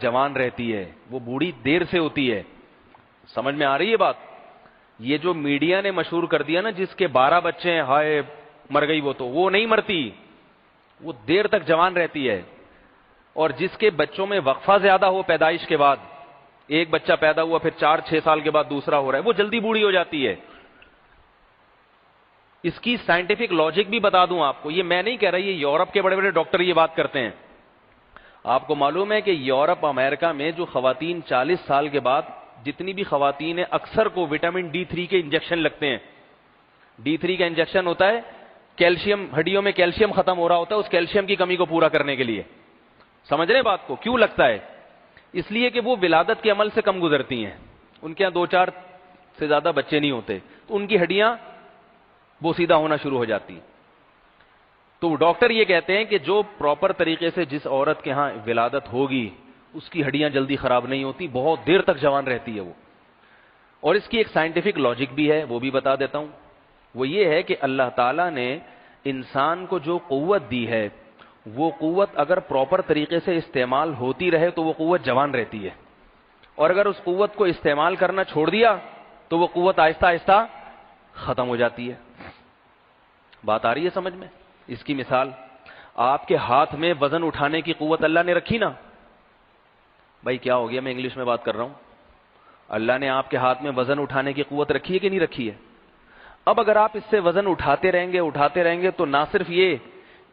جوان رہتی ہے, وہ بوڑھی دیر سے ہوتی ہے. سمجھ میں آ رہی ہے بات؟ یہ جو میڈیا نے مشہور کر دیا نا, جس کے 12 بچے ہیں ہائے مر گئی, وہ نہیں مرتی, وہ دیر تک جوان رہتی ہے. اور جس کے بچوں میں وقفہ زیادہ ہو پیدائش کے بعد, ایک بچہ پیدا ہوا پھر 4-6 سال کے بعد دوسرا ہو رہا ہے, وہ جلدی بوڑھی ہو جاتی ہے. اس کی سائنٹیفک لاجک بھی بتا دوں آپ کو, یہ میں نہیں کہہ رہا, یہ یورپ کے بڑے بڑے ڈاکٹر یہ بات کرتے ہیں. آپ کو معلوم ہے کہ یورپ امریکہ میں جو خواتین 40 سال کے بعد جتنی بھی خواتین ہیں, اکثر کو وٹامن D3 کے انجیکشن لگتے ہیں. D3 کا انجیکشن ہوتا ہے کیلشیم, ہڈیوں میں کیلشیم ختم ہو رہا ہوتا ہے, اس کیلشیم کی کمی کو پورا کرنے کے لیے. سمجھ رہے ہیں بات کو؟ کیوں لگتا ہے؟ اس لیے کہ وہ ولادت کے عمل سے کم گزرتی ہیں, ان کے یہاں 2-4 سے زیادہ بچے نہیں ہوتے, تو ان کی ہڈیاں وہ سیدھا ہونا شروع ہو جاتی. تو ڈاکٹر یہ کہتے ہیں کہ جو پراپر طریقے سے جس عورت کے ہاں ولادت ہوگی اس کی ہڈیاں جلدی خراب نہیں ہوتی, بہت دیر تک جوان رہتی ہے وہ. اور اس کی ایک سائنٹیفک لاجک بھی ہے, وہ بھی بتا دیتا ہوں. وہ یہ ہے کہ اللہ تعالیٰ نے انسان کو جو قوت دی ہے, وہ قوت اگر پراپر طریقے سے استعمال ہوتی رہے تو وہ قوت جوان رہتی ہے, اور اگر اس قوت کو استعمال کرنا چھوڑ دیا تو وہ قوت آہستہ آہستہ ختم ہو جاتی ہے. بات آ رہی ہے سمجھ میں؟ اس کی مثال, آپ کے ہاتھ میں وزن اٹھانے کی قوت اللہ نے رکھی نا. بھائی کیا ہو گیا, میں انگلش میں بات کر رہا ہوں. اللہ نے آپ کے ہاتھ میں وزن اٹھانے کی قوت رکھی ہے کہ نہیں رکھی ہے؟ اب اگر آپ اس سے وزن اٹھاتے رہیں گے تو نہ صرف یہ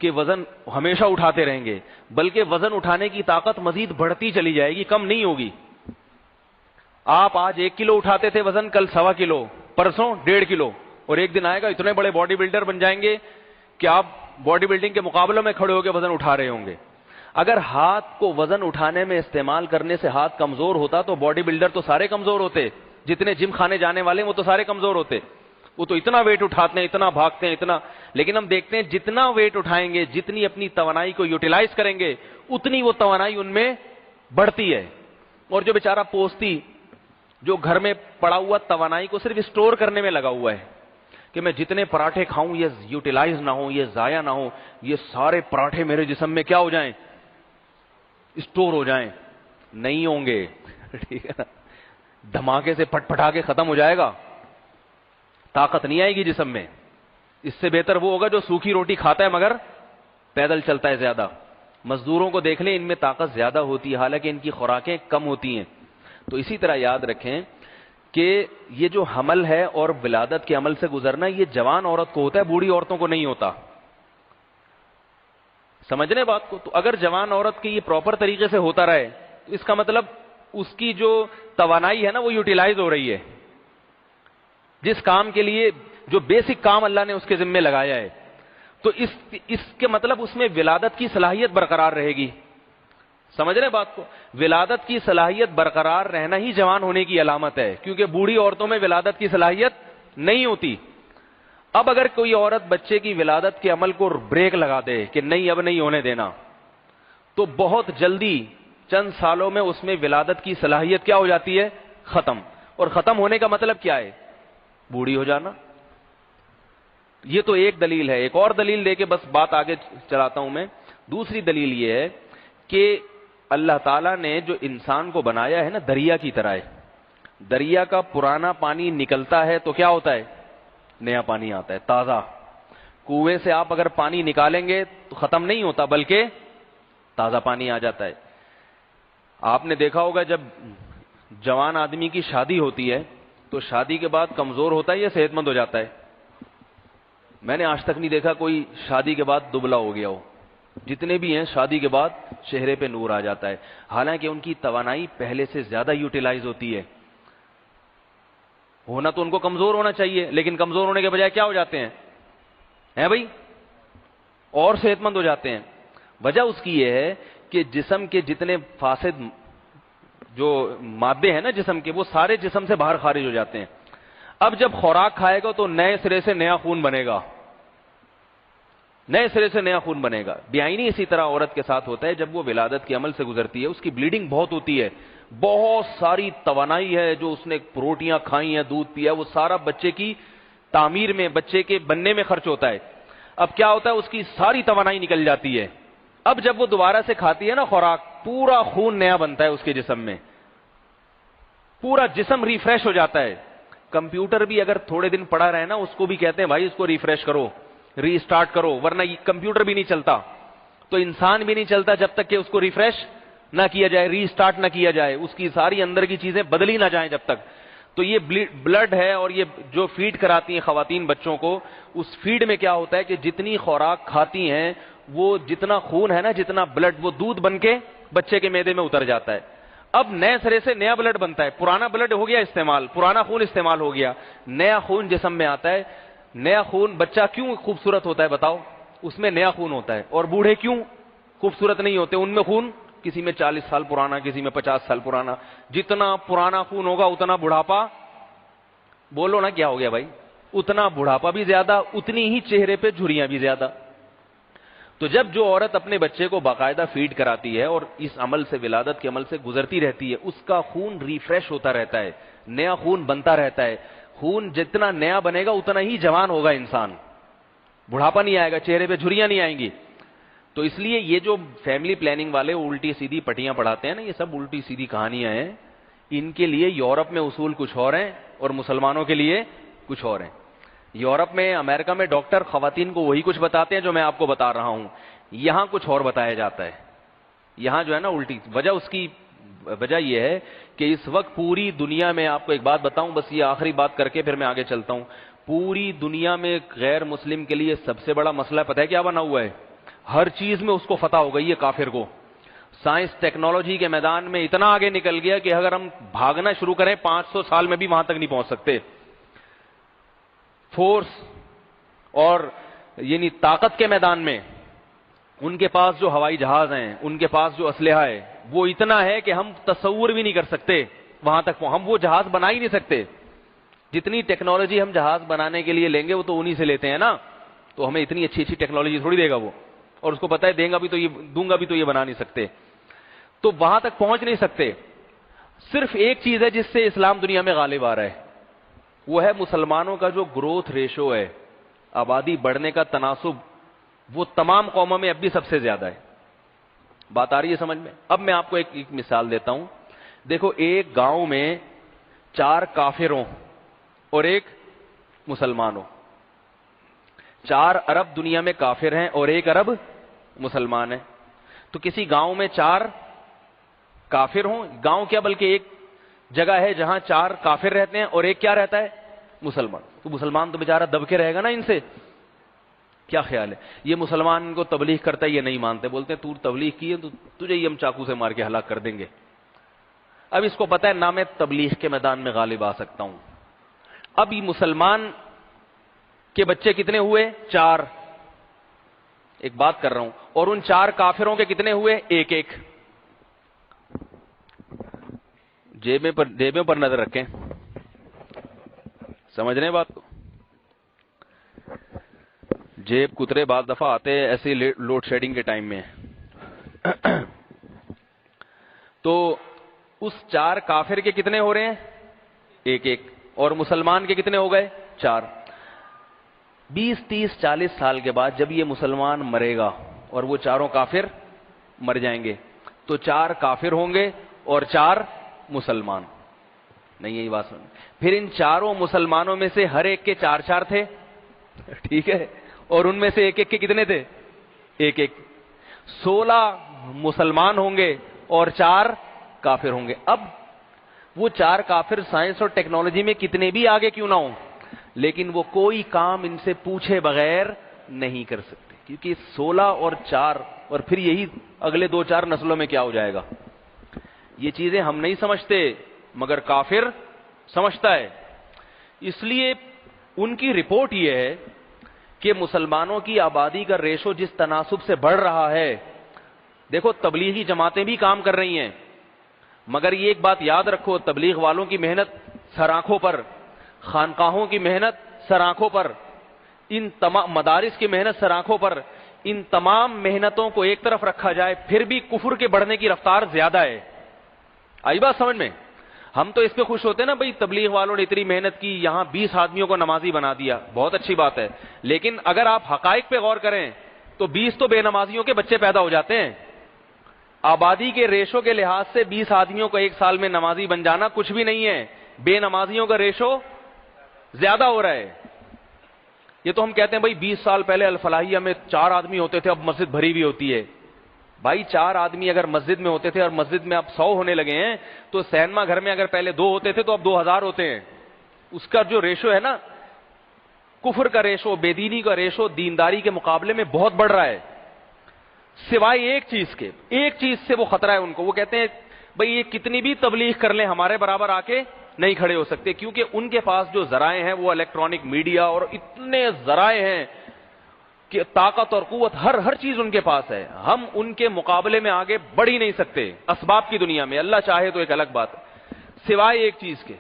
کہ وزن ہمیشہ اٹھاتے رہیں گے, بلکہ وزن اٹھانے کی طاقت مزید بڑھتی چلی جائے گی, کم نہیں ہوگی. آپ آج 1 کلو اٹھاتے تھے وزن, کل 1.25 کلو, پرسوں 1.5 کلو, اور ایک دن آئے گا اتنے بڑے باڈی بلڈر بن جائیں گے کہ آپ باڈی بلڈنگ کے مقابلوں میں کھڑے ہو کے وزن اٹھا رہے ہوں گے. اگر ہاتھ کو وزن اٹھانے میں استعمال کرنے سے ہاتھ کمزور ہوتا تو باڈی بلڈر تو سارے کمزور ہوتے, جتنے جم کھانے جانے والے وہ تو سارے کمزور ہوتے. وہ تو اتنا ویٹ اٹھاتے ہیں, اتنا بھاگتے ہیں, اتنا. لیکن ہم دیکھتے ہیں جتنا ویٹ اٹھائیں گے, جتنی اپنی توانائی کو یوٹیلائز کریں گے, اتنی وہ توانائی ان میں بڑھتی ہے. اور جو بیچارہ پوستی جو گھر میں پڑا ہوا توانائی کو صرف اسٹور کرنے میں لگا ہوا ہے کہ میں جتنے پراٹھے کھاؤں یہ یوٹیلائز نہ ہو, یہ ضائع نہ ہو, یہ سارے پراٹھے میرے جسم میں کیا ہو جائیں, اسٹور ہو جائیں. نہیں ہوں گے, ٹھیک ہے نا, دھماکے سے پٹ پٹا کے ختم ہو جائے گا, طاقت نہیں آئے گی جسم میں. اس سے بہتر وہ ہوگا جو سوکھی روٹی کھاتا ہے مگر پیدل چلتا ہے زیادہ. مزدوروں کو دیکھ لیں, ان میں طاقت زیادہ ہوتی ہے حالانکہ ان کی خوراکیں کم ہوتی ہیں. تو اسی طرح یاد رکھیں کہ یہ جو حمل ہے اور ولادت کے عمل سے گزرنا, یہ جوان عورت کو ہوتا ہے, بوڑھی عورتوں کو نہیں ہوتا. سمجھ رہے بات کو؟ تو اگر جوان عورت کی یہ پراپر طریقے سے ہوتا رہے تو اس کا مطلب اس کی جو توانائی ہے نا وہ یوٹیلائز ہو رہی ہے, جس کام کے لیے جو بیسک کام اللہ نے اس کے ذمہ لگایا ہے. تو اس کے مطلب اس میں ولادت کی صلاحیت برقرار رہے گی. سمجھ رہے بات کو؟ ولادت کی صلاحیت برقرار رہنا ہی جوان ہونے کی علامت ہے, کیونکہ بوڑھی عورتوں میں ولادت کی صلاحیت نہیں ہوتی. اب اگر کوئی عورت بچے کی ولادت کے عمل کو بریک لگا دے کہ نہیں اب نہیں ہونے دینا, تو بہت جلدی چند سالوں میں اس میں ولادت کی صلاحیت کیا ہو جاتی ہے, ختم. اور ختم ہونے کا مطلب کیا ہے, بوڑھی ہو جانا. یہ تو ایک دلیل ہے. ایک اور دلیل دے کے بس بات آگے چلاتا ہوں میں. دوسری دلیل یہ ہے کہ اللہ تعالیٰ نے جو انسان کو بنایا ہے نا دریا کی طرح ہے. دریا کا پرانا پانی نکلتا ہے تو کیا ہوتا ہے, نیا پانی آتا ہے, تازہ. کنویں سے آپ اگر پانی نکالیں گے تو ختم نہیں ہوتا بلکہ تازہ پانی آ جاتا ہے. آپ نے دیکھا ہوگا جب جوان آدمی کی شادی ہوتی ہے تو شادی کے بعد کمزور ہوتا ہے یا صحت مند ہو جاتا ہے؟ میں نے آج تک نہیں دیکھا کوئی شادی کے بعد دبلا ہو گیا ہو. جتنے بھی ہیں شادی کے بعد چہرے پہ نور آ جاتا ہے, حالانکہ ان کی توانائی پہلے سے زیادہ یوٹیلائز ہوتی ہے. ہونا تو ان کو کمزور ہونا چاہیے, لیکن کمزور ہونے کے بجائے کیا ہو جاتے ہیں بھائی, اور صحت مند ہو جاتے ہیں. وجہ اس کی یہ ہے کہ جسم کے جتنے فاسد جو مادے ہیں نا جسم کے, وہ سارے جسم سے باہر خارج ہو جاتے ہیں. اب جب خوراک کھائے گا تو نئے سرے سے نیا خون بنے گا, نئے سرے سے نیا خون بنے گا. بیائی اسی طرح عورت کے ساتھ ہوتا ہے, جب وہ ولادت کے عمل سے گزرتی ہے اس کی بلیڈنگ بہت ہوتی ہے, بہت ساری توانائی ہے جو اس نے روٹیاں کھائی ہیں, دودھ پیا, وہ سارا بچے کی تعمیر میں, بچے کے بننے میں خرچ ہوتا ہے. اب کیا ہوتا ہے, اس کی ساری توانائی نکل جاتی ہے, اب جب وہ دوبارہ سے کھاتی ہے نا خوراک, پورا خون نیا بنتا ہے اس کے جسم میں, پورا جسم ریفریش ہو جاتا ہے. کمپیوٹر بھی اگر تھوڑے دن پڑا رہے نا, اس کو بھی کہتے ہیں بھائی اس کو ریفریش کرو, ری اسٹارٹ کرو, ورنہ کمپیوٹر بھی نہیں چلتا. تو انسان بھی نہیں چلتا جب تک کہ اس کو ریفریش نہ کیا جائے, ری اسٹارٹ نہ کیا جائے, اس کی ساری اندر کی چیزیں بدلی نہ جائیں جب تک. تو یہ بلڈ ہے, اور یہ جو فیڈ کراتی ہیں خواتین بچوں کو, اس فیڈ میں کیا ہوتا ہے کہ جتنی خوراک کھاتی ہیں وہ جتنا خون ہے نا, جتنا بلڈ, وہ دودھ بن کے بچے کے معدے میں اتر جاتا ہے. اب نئے سرے سے نیا بلڈ بنتا ہے, پرانا بلڈ ہو گیا استعمال, پرانا خون استعمال ہو گیا, نیا خون جسم میں آتا ہے. نیا خون, بچہ کیوں خوبصورت ہوتا ہے بتاؤ, اس میں نیا خون ہوتا ہے. اور بوڑھے کیوں خوبصورت نہیں ہوتے, ان میں خون کسی میں 40 سال پرانا, کسی میں 50 سال پرانا. جتنا پرانا خون ہوگا اتنا بڑھاپا, بولو نا کیا ہو گیا بھائی, اتنا بڑھاپا بھی زیادہ, اتنی ہی چہرے پہ جھریاں بھی زیادہ. تو جب جو عورت اپنے بچے کو باقاعدہ فیڈ کراتی ہے اور اس عمل سے, ولادت کے عمل سے گزرتی رہتی ہے, اس کا خون ریفریش ہوتا رہتا ہے, نیا خون بنتا رہتا ہے. خون جتنا نیا بنے گا اتنا ہی جوان ہوگا انسان, بڑھاپا نہیں آئے گا, چہرے پہ جھریاں نہیں آئیں گی. تو اس لیے یہ جو فیملی پلاننگ والے الٹی سیدھی پٹیاں پڑھاتے ہیں نا, یہ سب الٹی سیدھی کہانیاں ہیں. ان کے لیے یورپ میں اصول کچھ اور ہیں اور مسلمانوں کے لیے کچھ اور ہیں. یورپ میں, امریکہ میں ڈاکٹر خواتین کو وہی کچھ بتاتے ہیں جو میں آپ کو بتا رہا ہوں. یہاں کچھ اور بتایا جاتا ہے. یہاں جو ہے نا الٹی وجہ, اس کی وجہ یہ ہے کہ اس وقت پوری دنیا میں, آپ کو ایک بات بتاؤں, بس یہ آخری بات کر کے پھر میں آگے چلتا ہوں. پوری دنیا میں غیر مسلم کے لیے سب سے بڑا مسئلہ پتہ ہے کیا بنا ہوا ہے؟ ہر چیز میں اس کو فتح ہو گئی ہے کافر کو. سائنس ٹیکنالوجی کے میدان میں اتنا آگے نکل گیا کہ اگر ہم بھاگنا شروع کریں 500 سال میں بھی وہاں تک نہیں پہنچ سکتے. فورس اور یعنی طاقت کے میدان میں ان کے پاس جو ہوائی جہاز ہیں, ان کے پاس جو اسلحہ ہے, وہ اتنا ہے کہ ہم تصور بھی نہیں کر سکتے وہاں تک. ہم وہ جہاز بنا ہی نہیں سکتے. جتنی ٹیکنالوجی ہم جہاز بنانے کے لیے لیں گے وہ تو انہی سے لیتے ہیں نا, تو ہمیں اتنی اچھی اچھی ٹیکنالوجی تھوڑی دے گا وہ, اور اس کو پتہ ہے دیں گا بھی تو یہ, دوں گا بھی تو یہ بنا نہیں سکتے. تو وہاں تک پہنچ نہیں سکتے. صرف ایک چیز ہے جس سے اسلام دنیا میں غالب آ رہا ہے, وہ ہے مسلمانوں کا جو گروتھ ریشو ہے, آبادی بڑھنے کا تناسب, وہ تمام قوموں میں اب بھی سب سے زیادہ ہے. بات آ رہی ہے سمجھ میں؟ اب میں آپ کو ایک مثال دیتا ہوں. دیکھو, ایک گاؤں میں 4 کافر ہوں اور ایک مسلمان ہو. 4 ارب دنیا میں کافر ہیں اور 1 ارب مسلمان ہیں. تو کسی گاؤں میں 4 کافر ہوں, گاؤں کیا بلکہ ایک جگہ ہے جہاں 4 کافر رہتے ہیں اور ایک کیا رہتا ہے؟ مسلمان. تو مسلمان تو بیچارہ دب کے رہے گا نا ان سے. کیا خیال ہے؟ یہ مسلمان ان کو تبلیغ کرتا ہے, یہ نہیں مانتے, بولتے ہیں تو تبلیغ کی ہے تو تجھے ہی ہم چاقو سے مار کے ہلاک کر دیں گے. اب اس کو پتہ ہے نہ میں تبلیغ کے میدان میں غالب آ سکتا ہوں. اب یہ مسلمان کے بچے کتنے ہوئے؟ 4. ایک بات کر رہا ہوں. اور ان 4 کافروں کے کتنے ہوئے؟ 1. جیبوں پر نظر رکھیں, سمجھ رہے ہیں بات کو؟ جیب کترے بعض دفعہ آتے ہیں ایسے لوڈ شیڈنگ کے ٹائم میں. تو اس 4 کافر کے کتنے ہو رہے ہیں؟ 1. اور مسلمان کے کتنے ہو گئے؟ 4. 20, 30, 40 سال کے بعد جب یہ مسلمان مرے گا اور وہ 4 کافر مر جائیں گے, تو 4 کافر ہوں گے اور 4 مسلمان. نہیں یہی بات سن. پھر ان 4 مسلمانوں میں سے ہر ایک کے 4 تھے, ٹھیک ہے, اور ان میں سے 1 کے کتنے تھے؟ 1. 16 مسلمان ہوں گے اور 4 کافر ہوں گے. اب وہ 4 کافر سائنس اور ٹیکنالوجی میں کتنے بھی آگے کیوں نہ ہوں, لیکن وہ کوئی کام ان سے پوچھے بغیر نہیں کر سکتے, کیونکہ 16 اور 4 اور پھر یہی اگلے 2-4 نسلوں میں کیا ہو جائے گا. یہ چیزیں ہم نہیں سمجھتے مگر کافر سمجھتا ہے. اس لیے ان کی رپورٹ یہ ہے کہ مسلمانوں کی آبادی کا ریشو جس تناسب سے بڑھ رہا ہے, دیکھو تبلیغی جماعتیں بھی کام کر رہی ہیں, مگر یہ ایک بات یاد رکھو, تبلیغ والوں کی محنت سر آنکھوں پر, خانقاہوں کی محنت سر آنکھوں پر, ان تمام مدارس کی محنت سر آنکھوں پر, ان تمام محنتوں کو ایک طرف رکھا جائے پھر بھی کفر کے بڑھنے کی رفتار زیادہ ہے. آئی بات سمجھ میں؟ ہم تو اس پہ خوش ہوتے ہیں نا بھئی تبلیغ والوں نے اتنی محنت کی, یہاں 20 آدمیوں کو نمازی بنا دیا, بہت اچھی بات ہے. لیکن اگر آپ حقائق پہ غور کریں تو 20 تو بے نمازیوں کے بچے پیدا ہو جاتے ہیں. آبادی کے ریشو کے لحاظ سے 20 آدمیوں کو ایک سال میں نمازی بن جانا کچھ بھی نہیں ہے. بے نمازیوں کا ریشو زیادہ ہو رہا ہے. یہ تو ہم کہتے ہیں بھائی 20 سال پہلے الفلاحیہ میں 4 آدمی ہوتے تھے, اب مسجد بھری بھی ہوتی ہے. بھائی 4 آدمی اگر مسجد میں ہوتے تھے اور مسجد میں اب 100 ہونے لگے ہیں, تو سینما گھر میں اگر پہلے 2 ہوتے تھے تو اب 2000 ہوتے ہیں. اس کا جو ریشو ہے نا, کفر کا ریشو, بے دینی کا ریشو دینداری کے مقابلے میں بہت بڑھ رہا ہے. سوائے ایک چیز کے, ایک چیز سے وہ خطرہ ہے ان کو. وہ کہتے ہیں بھئی یہ کتنی بھی تبلیغ کر لیں ہمارے برابر آ کے نہیں کھڑے ہو سکتے, کیونکہ ان کے پاس جو ذرائع ہیں وہ الیکٹرانک میڈیا اور اتنے ذرائع ہیں کہ طاقت اور قوت ہر چیز ان کے پاس ہے. ہم ان کے مقابلے میں آگے بڑھ ہی نہیں سکتے اسباب کی دنیا میں. اللہ چاہے تو ایک الگ بات ہے. سوائے ایک چیز کے,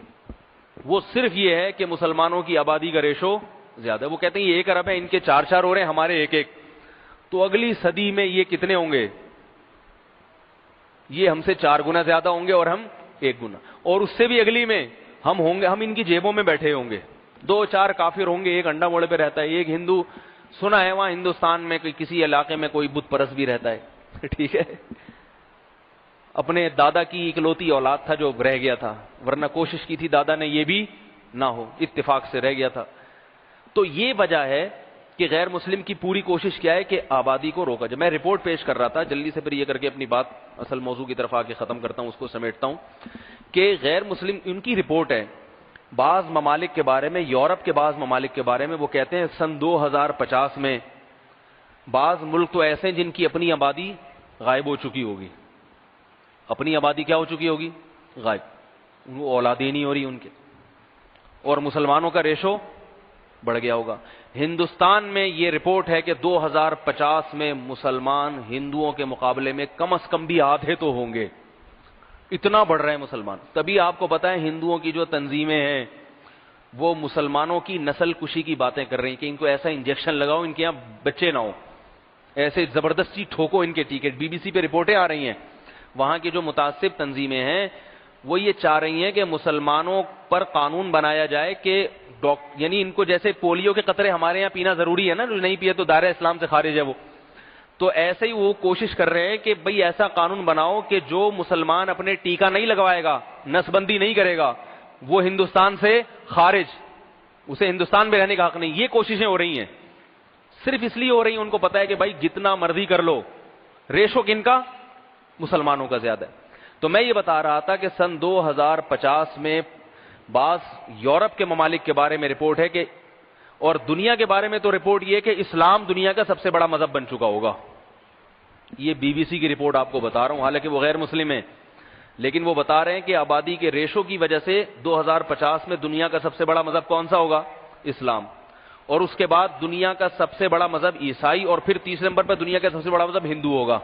وہ صرف یہ ہے کہ مسلمانوں کی آبادی کا ریشو زیادہ ہے. وہ کہتے ہیں یہ 1 ارب ہے, ان کے 4 ہو رہے ہیں, ہمارے 1 تو اگلی صدی میں یہ کتنے ہوں گے؟ یہ ہم سے 4 گنا زیادہ ہوں گے اور ہم 1 گنا. اور اس سے بھی اگلی میں ہم ہوں گے, ہم ان کی جیبوں میں بیٹھے ہوں گے. 2-4 کافر ہوں گے, 1 انڈا موڑے پہ رہتا ہے, 1 ہندو. سنا ہے وہاں ہندوستان میں کسی علاقے میں کوئی بت پرست بھی رہتا ہے. ٹھیک ہے, اپنے دادا کی اکلوتی اولاد تھا جو رہ گیا تھا, ورنہ کوشش کی تھی دادا نے یہ بھی نہ ہو, اتفاق سے رہ گیا تھا. تو یہ وجہ ہے کہ غیر مسلم کی پوری کوشش کیا ہے کہ آبادی کو روکا جائے. میں رپورٹ پیش کر رہا تھا, جلدی سے پھر یہ کر کے اپنی بات اصل موضوع کی طرف آ کے ختم کرتا ہوں, اس کو سمیٹتا ہوں. کہ غیر مسلم, ان کی رپورٹ ہے بعض ممالک کے بارے میں, یورپ کے بعض ممالک کے بارے میں. وہ کہتے ہیں سن 2050 میں بعض ملک تو ایسے ہیں جن کی اپنی آبادی غائب ہو چکی ہوگی. اپنی آبادی کیا ہو چکی ہوگی؟ غائب. وہ اولادیں نہیں ہو رہی ان کے, اور مسلمانوں کا ریشو بڑھ گیا ہوگا. ہندوستان میں یہ رپورٹ ہے کہ 2050 میں مسلمان ہندوؤں کے مقابلے میں کم از کم بھی آدھے تو ہوں گے. اتنا بڑھ رہے ہیں مسلمان. تبھی آپ کو پتہ ہے ہندوؤں کی جو تنظیمیں ہیں وہ مسلمانوں کی نسل کشی کی باتیں کر رہی ہیں کہ ان کو ایسا انجیکشن لگاؤ ان کے یہاں بچے نہ ہو, ایسے زبردستی ٹھوکو ان کے ٹکٹ. بی بی سی پہ رپورٹیں آ رہی ہیں, وہاں کی جو متعصب تنظیمیں ہیں وہ یہ چاہ رہی ہیں کہ مسلمانوں پر قانون بنایا جائے کہ یعنی ان کو جیسے پولیو کے قطرے ہمارے یہاں پینا ضروری ہے نا, جو نہیں پیے تو دائرہ اسلام سے خارج ہے وہ, تو ایسے ہی وہ کوشش کر رہے ہیں کہ بھئی ایسا قانون بناؤ کہ جو مسلمان اپنے ٹیکہ نہیں لگوائے گا, نس بندی نہیں کرے گا, وہ ہندوستان سے خارج, اسے ہندوستان میں رہنے کا حق نہیں. یہ کوششیں ہو رہی ہیں, صرف اس لیے ہو رہی ہیں, ان کو پتا ہے کہ بھائی جتنا مرضی کر لو ریشو کن کا؟ مسلمانوں کا زیادہ ہے. تو میں یہ بتا رہا تھا کہ سن 2050 میں بعض یورپ کے ممالک کے بارے میں رپورٹ ہے کہ, اور دنیا کے بارے میں تو رپورٹ یہ کہ اسلام دنیا کا سب سے بڑا مذہب بن چکا ہوگا. یہ بی بی سی کی رپورٹ آپ کو بتا رہا ہوں, حالانکہ وہ غیر مسلم ہیں, لیکن وہ بتا رہے ہیں کہ آبادی کے ریشو کی وجہ سے 2050 میں دنیا کا سب سے بڑا مذہب کون سا ہوگا؟ اسلام. اور اس کے بعد دنیا کا سب سے بڑا مذہب عیسائی, اور پھر تیسرے نمبر پر دنیا کا سب سے بڑا مذہب ہندو ہوگا,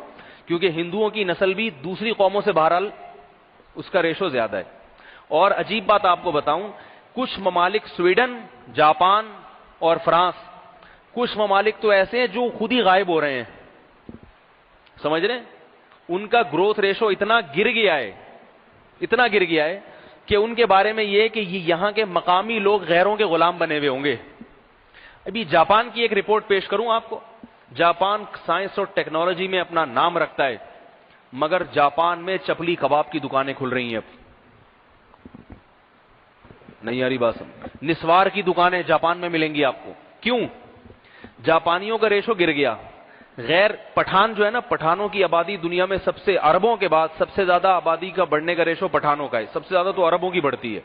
کیونکہ ہندوؤں کی نسل بھی دوسری قوموں سے بہرحال اس کا ریشو زیادہ ہے. اور عجیب بات آپ کو بتاؤں, کچھ ممالک سویڈن, جاپان اور فرانس, کچھ ممالک تو ایسے ہیں جو خود ہی غائب ہو رہے ہیں. سمجھ رہے ہیں؟ ان کا گروتھ ریشو اتنا گر گیا ہے کہ ان کے بارے میں یہ کہ یہاں کے مقامی لوگ غیروں کے غلام بنے ہوئے ہوں گے. ابھی جاپان کی ایک رپورٹ پیش کروں آپ کو. جاپان سائنس اور ٹیکنالوجی میں اپنا نام رکھتا ہے, مگر جاپان میں چپلی کباب کی دکانیں کھل رہی ہیں. اب نہیں آ رہی بات سمجھ؟ نسوار کی دکانیں جاپان میں ملیں گی آپ کو. کیوں؟ جاپانیوں کا ریشو گر گیا. غیر پٹھان جو ہے نا, پٹھانوں کی آبادی دنیا میں سب سے, عربوں کے بعد سب سے زیادہ آبادی کا بڑھنے کا ریشو پٹھانوں کا ہے. سب سے زیادہ تو عربوں کی بڑھتی ہے,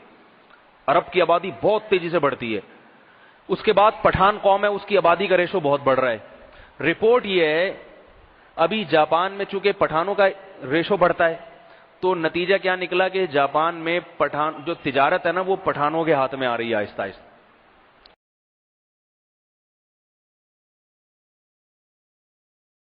عرب کی آبادی بہت تیزی سے بڑھتی ہے. اس کے بعد پٹھان قوم ہے, اس کی آبادی کا ریشو بہت بڑھ رہا ہے. رپورٹ یہ ہے ابھی جاپان میں چونکہ پٹھانوں کا ریشو بڑھتا ہے, تو نتیجہ کیا نکلا کہ جاپان میں پٹھان جو تجارت ہے نا وہ پٹھانوں کے ہاتھ میں آ رہی ہے آہستہ آہستہ.